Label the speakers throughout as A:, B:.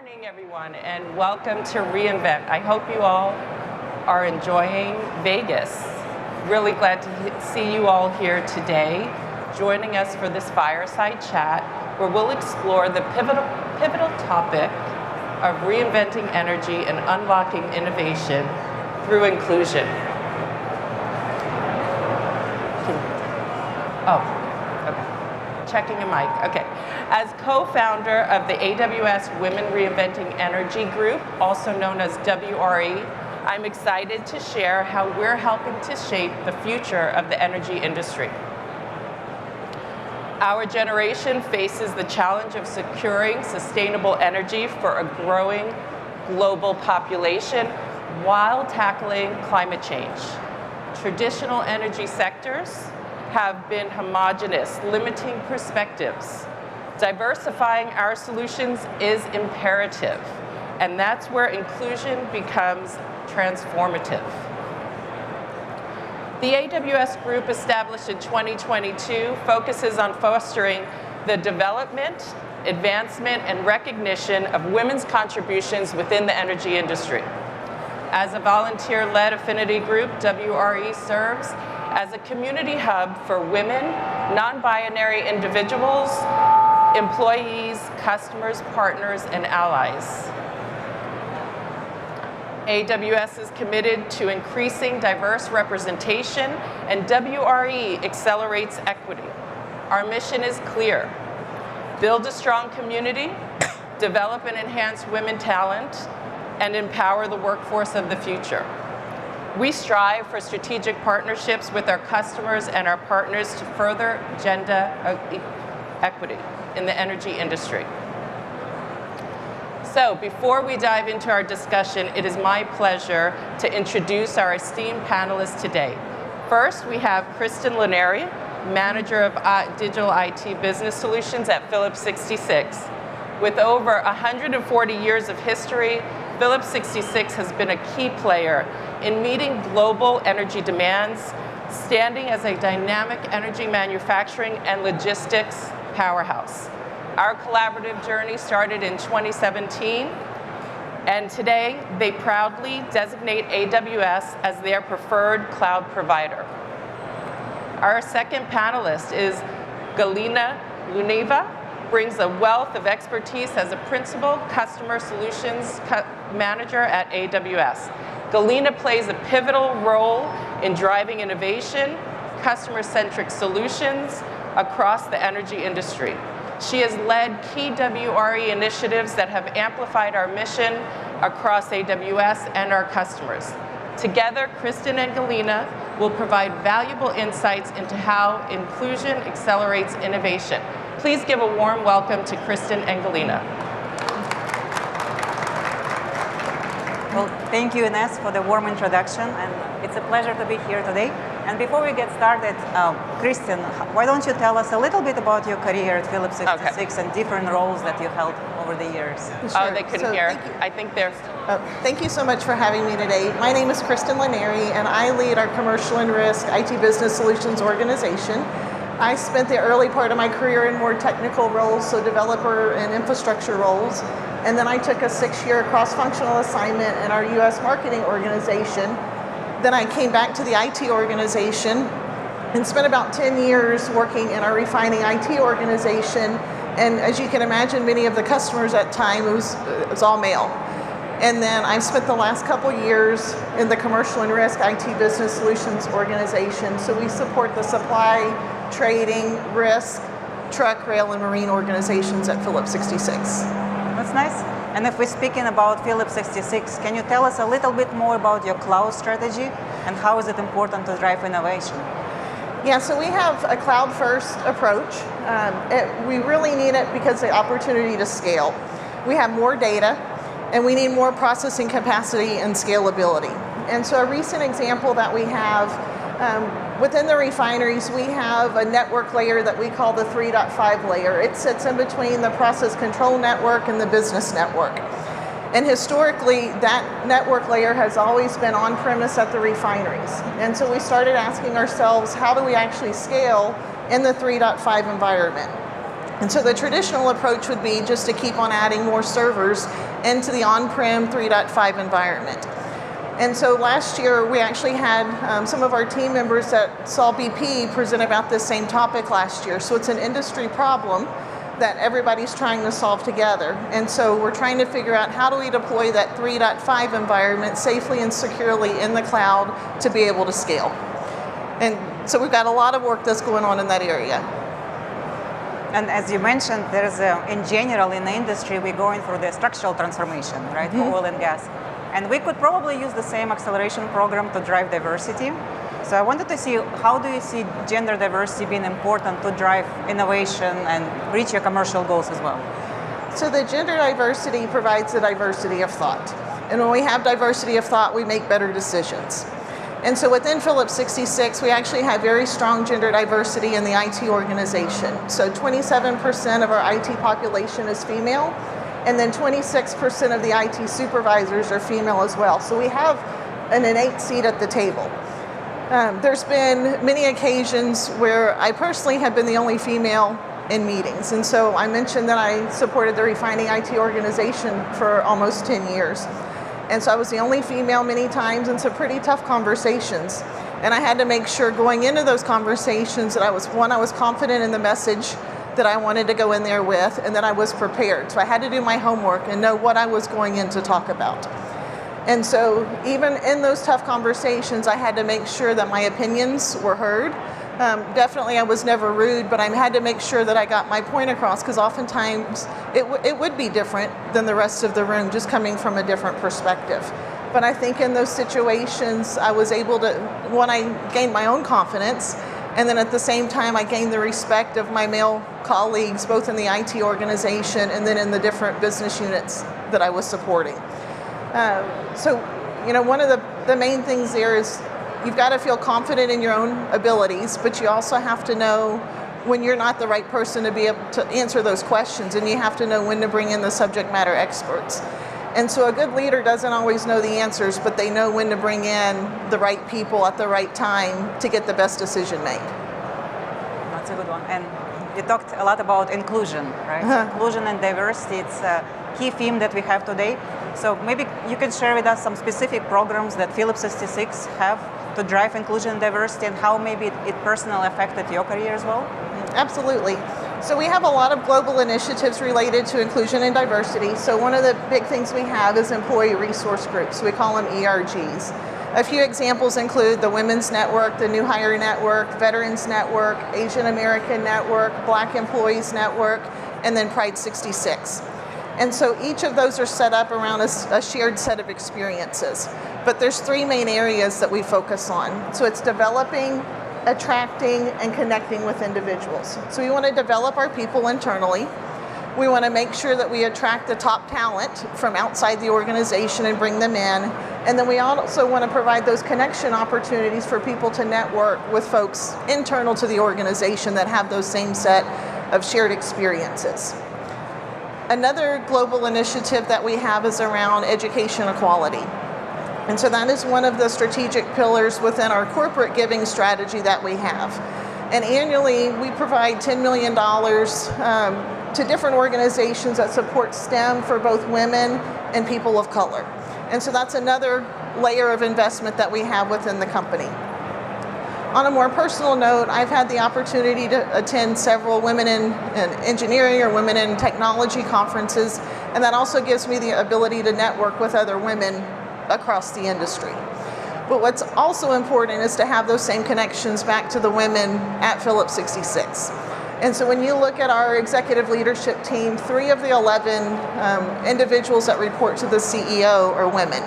A: morning, everyone, and welcome to Reinvent. I hope you all are enjoying Vegas. Really glad to see you all here today, joining us for this fireside chat, where we'll explore the pivotal topic of reinventing energy and unlocking innovation through inclusion. Checking a mic, okay. As co-founder of the AWS Women Reinventing Energy Group, also known as WRE, I'm excited to share how we're helping to shape the future of the energy industry. Our generation faces the challenge of securing sustainable energy for a growing global population while tackling climate change. Traditional energy sectors have been homogeneous, limiting perspectives. Diversifying our solutions is imperative, and that's where inclusion becomes transformative. The AWS Group, established in 2022, focuses on fostering the development, advancement, and recognition of women's contributions within the energy industry. As a volunteer-led affinity group, WRE serves as a community hub for women, non-binary individuals, employees, customers, partners, and allies. AWS is committed to increasing diverse representation, and WRE accelerates equity. Our mission is clear: build a strong community, develop and enhance women talent, and empower the workforce of the future. We strive for strategic partnerships with our customers and our partners to further gender equity in the energy industry. So before we dive into our discussion, it is my pleasure to introduce our esteemed panelists today. First, we have Kristen Laneri, Manager of Digital IT Business Solutions at Phillips 66. With over 140 years of history, Phillips 66 has been a key player in meeting global energy demands, standing as a dynamic energy manufacturing and logistics powerhouse. Our collaborative journey started in 2017, and today they proudly designate AWS as their preferred cloud provider. Our second panelist is Galina Luneva, brings a wealth of expertise as a principal customer solutions manager at AWS. Galina plays a pivotal role in driving innovation, customer-centric solutions across the energy industry. She has led key WRE initiatives that have amplified our mission across AWS and our customers. Together, Kristen and Galina will provide valuable insights into how inclusion accelerates innovation. Please give a warm welcome to Kristen and Galina.
B: Well, thank you, Ines, for the warm introduction, and it's a pleasure to be here today. And before we get started, Kristen, why don't you tell us a little bit about your career at Phillips 66 and different roles that you held over the years?
A: Sure. Oh, they couldn't hear. I think they're...
C: Thank you so much for having me today. My name is Kristen Laneri, and I lead our Commercial and Risk IT Business Solutions organization. I spent the early part of my career in more technical roles, so developer and infrastructure roles. And then I took a 6-year cross-functional assignment in our US marketing organization. Then I came back to the IT organization and spent about 10 years working in our refining IT organization. And as you can imagine, many of the customers at the time, it was all male. And then I spent the last couple years in the Commercial and Risk IT Business Solutions organization. So we support the supply, trading, risk, truck, rail, and marine organizations at Phillips 66.
B: That's nice. And if we're speaking about Phillips 66, can you tell us a little bit more about your cloud strategy and how is it important to drive innovation?
C: Yeah, so we have a cloud-first approach. We really need it because of the opportunity to scale. We have more data, and we need more processing capacity and scalability. And so a recent example that we have, within the refineries, we have a network layer that we call the 3.5 layer. It sits in between the process control network and the business network. And historically, that network layer has always been on-premise at the refineries. And so we started asking ourselves, how do we actually scale in the 3.5 environment? And so the traditional approach would be just to keep on adding more servers into the on-prem 3.5 environment. And so last year we actually had some of our team members that saw BP present about this same topic last year. So it's an industry problem that everybody's trying to solve together. And so we're trying to figure out how do we deploy that 3.5 environment safely and securely in the cloud to be able to scale. And so we've got a lot of work that's going on in that area.
B: And as you mentioned, there's in general in the industry, we're going through the structural transformation, right, for oil and gas. And we could probably use the same acceleration program to drive diversity. So I wanted to see, how do you see gender diversity being important to drive innovation and reach your commercial goals as well?
C: So the gender diversity provides a diversity of thought. And when we have diversity of thought, we make better decisions. And so within Phillips 66, we actually have very strong gender diversity in the IT organization. So 27% of our IT population is female, and then 26% of the IT supervisors are female as well. So we have an innate seat at the table. There's been many occasions where I personally have been the only female in meetings. And so I mentioned that I supported the refining IT organization for almost 10 years. And so I was the only female many times in some pretty tough conversations. And I had to make sure going into those conversations that I was confident in the message that I wanted to go in there with, and that I was prepared. So I had to do my homework and know what I was going in to talk about. And so even in those tough conversations, I had to make sure that my opinions were heard. Definitely I was never rude, but I had to make sure that I got my point across, because oftentimes it would be different than the rest of the room, just coming from a different perspective. But I think in those situations, I was able to, one, I gained my own confidence, and then at the same time, I gained the respect of my male colleagues, both in the IT organization and then in the different business units that I was supporting. So, one of the main things there is you've got to feel confident in your own abilities, but you also have to know when you're not the right person to be able to answer those questions, and you have to know when to bring in the subject matter experts. And so a good leader doesn't always know the answers, but they know when to bring in the right people at the right time to get the best decision made.
B: That's a good one. And you talked a lot about inclusion, right? So inclusion and diversity, it's a key theme that we have today. So maybe you can share with us some specific programs that Phillips 66 have to drive inclusion and diversity, and how maybe it personally affected your career as well?
C: Absolutely. So we have a lot of global initiatives related to inclusion and diversity. So one of the big things we have is employee resource groups. We call them ERGs. A few examples include the Women's Network, the New Hire Network, Veterans Network, Asian American Network, Black Employees Network, and then Pride 66. And so each of those are set up around a shared set of experiences. But there's three main areas that we focus on. So it's developing, attracting, and connecting with individuals. So we want to develop our people internally. We want to make sure that we attract the top talent from outside the organization and bring them in. And then we also want to provide those connection opportunities for people to network with folks internal to the organization that have those same set of shared experiences. Another global initiative that we have is around education equality. And so that is one of the strategic pillars within our corporate giving strategy that we have. And annually, we provide $10 million to different organizations that support STEM for both women and people of color. And so that's another layer of investment that we have within the company. On a more personal note, I've had the opportunity to attend several women in engineering or women in technology conferences, and that also gives me the ability to network with other women across the industry. But what's also important is to have those same connections back to the women at Phillips 66. And so when you look at our executive leadership team, 3 of the 11 individuals that report to the CEO are women.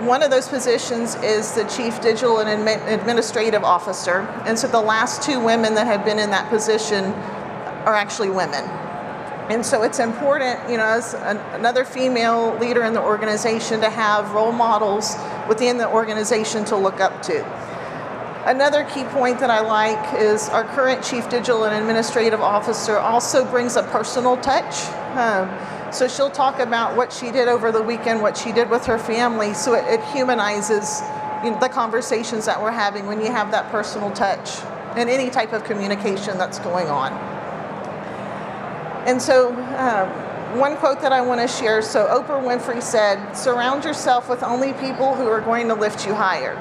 C: One of those positions is the Chief Digital and Administrative Officer, and so the last 2 women that have been in that position are actually women. And so it's important, as another female leader in the organization, to have role models within the organization to look up to. Another key point that I like is our current Chief Digital and Administrative Officer also brings a personal touch. So she'll talk about what she did over the weekend, what she did with her family, so it humanizes the conversations that we're having when you have that personal touch in any type of communication that's going on. And so one quote that I want to share, so Oprah Winfrey said, surround yourself with only people who are going to lift you higher.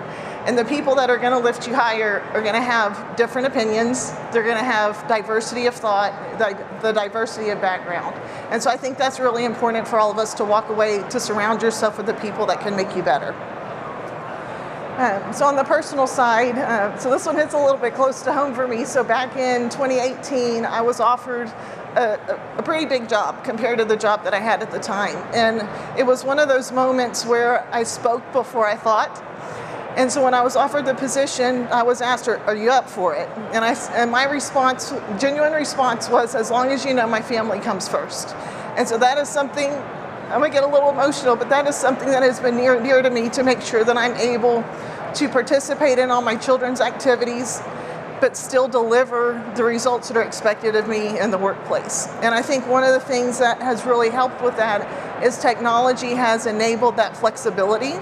C: And the people that are going to lift you higher are going to have different opinions. They're going to have diversity of thought, the diversity of background. And so I think that's really important for all of us to walk away, to surround yourself with the people that can make you better. So on the personal side, so this one hits a little bit close to home for me. So back in 2018, I was offered a pretty big job compared to the job that I had at the time. And it was one of those moments where I spoke before I thought. And so when I was offered the position, I was asked, are you up for it? And my response, genuine response was, as long as you know my family comes first. And so that is something, I'm gonna get a little emotional, but that is something that has been near and dear to me, to make sure that I'm able to participate in all my children's activities, but still deliver the results that are expected of me in the workplace. And I think one of the things that has really helped with that is technology has enabled that flexibility.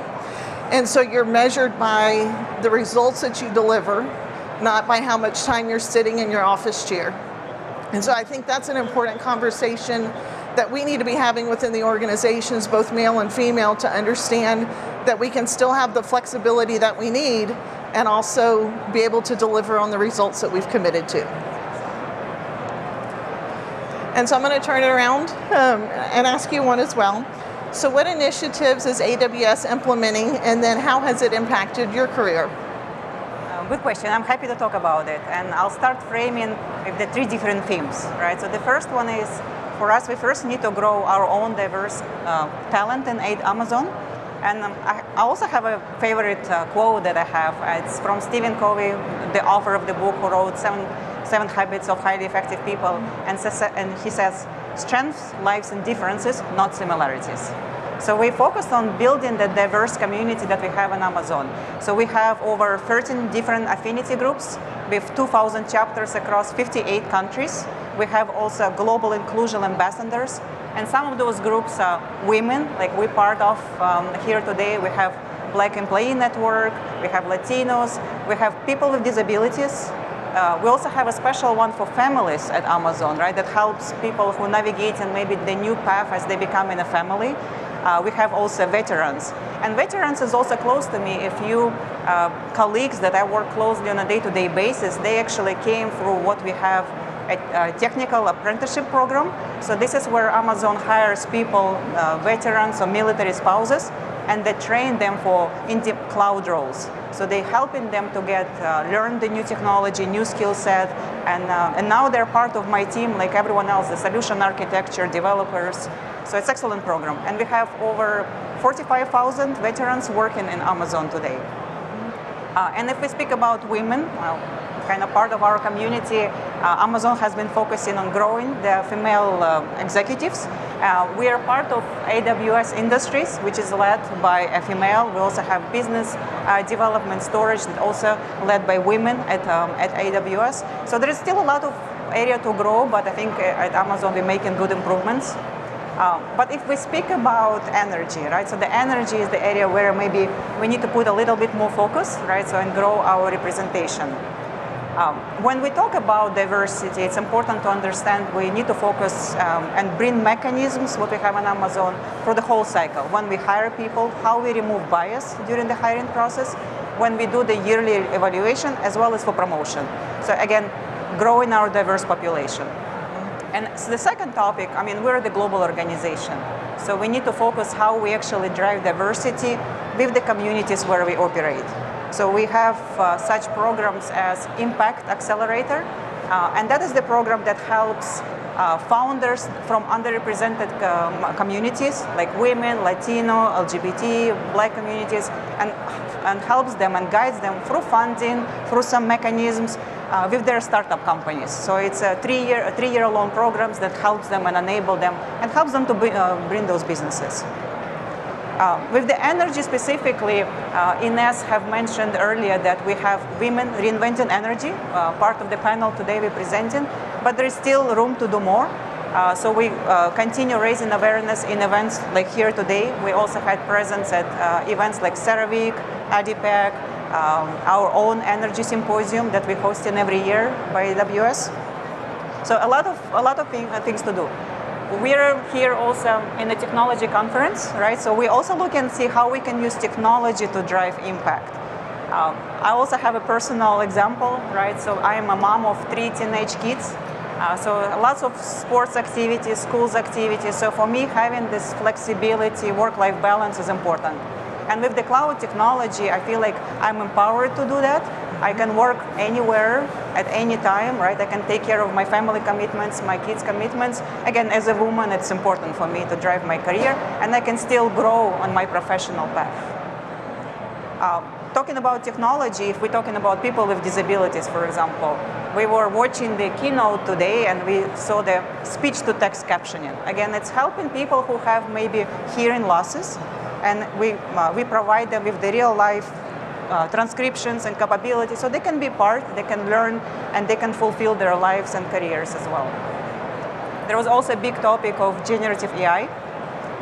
C: And so you're measured by the results that you deliver, not by how much time you're sitting in your office chair. And so I think that's an important conversation that we need to be having within the organizations, both male and female, to understand that we can still have the flexibility that we need and also be able to deliver on the results that we've committed to. And so I'm going to turn it around and ask you one as well. So what initiatives is AWS implementing, and then how has it impacted your career?
B: Good question. I'm happy to talk about it. And I'll start framing with the three different themes, right? So the first one is, for us, we first need to grow our own diverse talent in Amazon. And I also have a favorite quote that I have. It's from Stephen Covey, the author of the book who wrote Seven Habits of Highly Effective People. And he says, strength lies in differences, not similarities. So we focused on building the diverse community that we have in Amazon. So we have over 13 different affinity groups with 2,000 chapters across 58 countries. We have also global inclusion ambassadors. And some of those groups are women, like we're part of here today. We have Black Employee Network, we have Latinos, we have people with disabilities. We also have a special one for families at Amazon, right, that helps people who navigate and maybe the new path as they become in a family. We have also veterans. And veterans is also close to me. If you colleagues that I work closely on a day-to-day basis, they actually came through what we have a technical apprenticeship program. So this is where Amazon hires people, veterans or military spouses, and they train them for cloud roles. So they helping them to learn the new technology, new skill set, and now they're part of my team like everyone else, the solution architecture, developers. So it's an excellent program. And we have over 45,000 veterans working in Amazon today. And if we speak about women, well, kind of part of our community, Amazon has been focusing on growing the female executives. We are part of AWS Industries, which is led by a female. We also have business development storage that also led by women at AWS. So there is still a lot of area to grow, but I think at Amazon we're making good improvements. But if we speak about energy, right? So the energy is the area where maybe we need to put a little bit more focus, right? So and grow our representation. When we talk about diversity, it's important to understand we need to focus and bring mechanisms, what we have on Amazon, for the whole cycle. When we hire people, how we remove bias during the hiring process, when we do the yearly evaluation, as well as for promotion. So again, growing our diverse population. And so the second topic, I mean, we're the global organization. So we need to focus how we actually drive diversity with the communities where we operate. So we have such programs as Impact Accelerator, and that is the program that helps founders from underrepresented communities like women, Latino, LGBT, Black communities, and helps them and guides them through funding, through some mechanisms with their startup companies. So it's a three-year-long programs that helps them and enable them and helps them to bring those businesses. With the energy specifically, Ines have mentioned earlier that we have women reinventing energy, part of the panel today we're presenting, but there is still room to do more. So we continue raising awareness in events like here today. We also had presence at events like CERAWeek, ADIPEC, our own energy symposium that we host in every year by AWS. So a lot of things to do. We're here also in the technology conference, right? So we also look and see how we can use technology to drive impact. I also have a personal example, right? So I am a mom of 3 teenage kids. So lots of sports activities, schools activities. So for me, having this flexibility, work-life balance is important. And with the cloud technology, I feel like I'm empowered to do that. I can work anywhere at any time, right? I can take care of my family commitments, my kids' commitments. Again, as a woman, it's important for me to drive my career, and I can still grow on my professional path. Talking about technology, if we're talking about people with disabilities, for example, we were watching the keynote today and we saw the speech-to-text captioning. Again, it's helping people who have maybe hearing losses, and we provide them with the real-life transcriptions and capabilities so they can be part, they can learn, and they can fulfill their lives and careers as well. There was also a big topic of generative AI.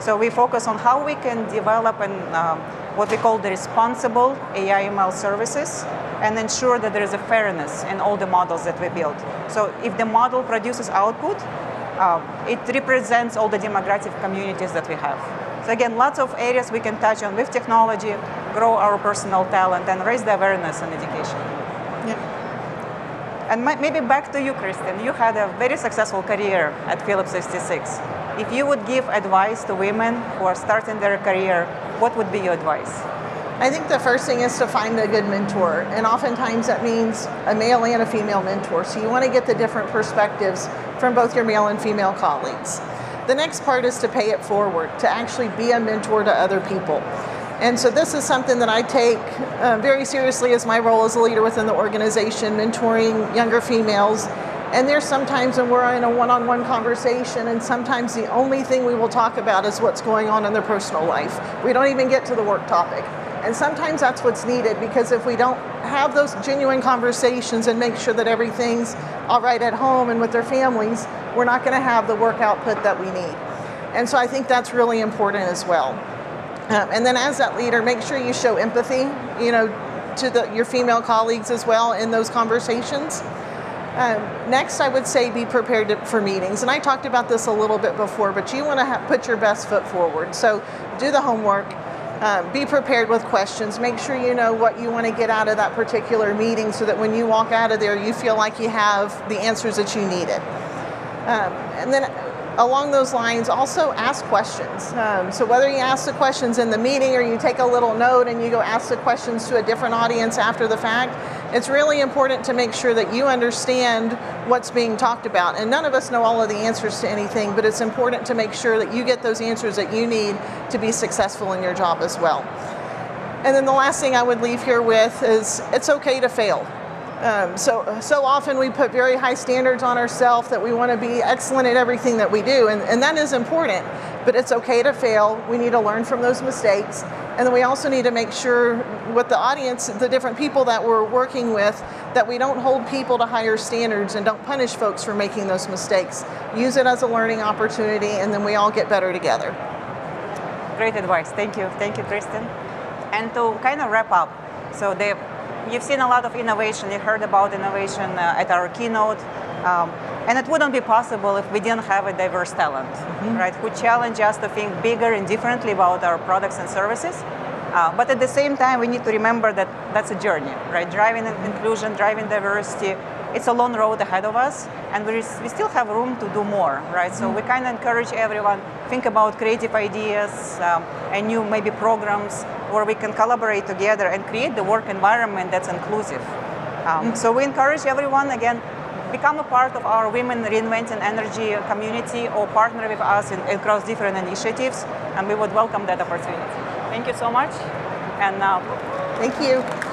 B: So we focus on how we can develop what we call the responsible AI ML services and ensure that there is a fairness in all the models that we build. So if the model produces output, it represents all the demographic communities that we have. So again, lots of areas we can touch on with technology, grow our personal talent, and raise the awareness and education. Yeah. And maybe back to you, Kristen. You had a very successful career at Phillips 66. If you would give advice to women who are starting their career, what would be your advice?
C: I think the first thing is to find a good mentor, and oftentimes that means a male and a female mentor. So you want to get the different perspectives from both your male and female colleagues. The next part is to pay it forward, to actually be a mentor to other people. And so this is something that I take very seriously as my role as a leader within the organization, mentoring younger females. And there's sometimes when we're in a one-on-one conversation, and sometimes the only thing we will talk about is what's going on in their personal life. We don't even get to the work topic. And sometimes that's what's needed, because if we don't have those genuine conversations and make sure that everything's all right at home and with their families, we're not going to have the work output that we need. And so I think that's really important as well. And then as that leader, make sure you show empathy, to your female colleagues as well in those conversations. Next, I would say be prepared for meetings. And I talked about this a little bit before, but you want to put your best foot forward. So do the homework. Be prepared with questions. Make sure you know what you want to get out of that particular meeting so that when you walk out of there, you feel like you have the answers that you needed. And then along those lines, also ask questions. So whether you ask the questions in the meeting or you take a little note and you go ask the questions to a different audience after the fact, it's really important to make sure that you understand what's being talked about. And none of us know all of the answers to anything, but it's important to make sure that you get those answers that you need to be successful in your job as well. And then the last thing I would leave here with is it's okay to fail. So often we put very high standards on ourselves that we want to be excellent at everything that we do, and that is important, but it's okay to fail. We need to learn from those mistakes, and then we also need to make sure with the audience, the different people that we're working with, that we don't hold people to higher standards and don't punish folks for making those mistakes. Use it as a learning opportunity, and then we all get better together.
B: Great advice. Thank you, Kristen. And to kind of wrap up, so you've seen a lot of innovation. You heard about innovation at our keynote. And it wouldn't be possible if we didn't have a diverse talent, right? Who challenge us to think bigger and differently about our products and services. But at the same time, we need to remember that that's a journey, right? Driving inclusion, driving diversity, it's a long road ahead of us, and we still have room to do more, right? So we kind of encourage everyone, think about creative ideas and new maybe programs where we can collaborate together and create the work environment that's inclusive. So we encourage everyone, again, become a part of our Women Reinventing Energy community or partner with us across different initiatives, and we would welcome that opportunity. Thank you so much. And
C: thank you.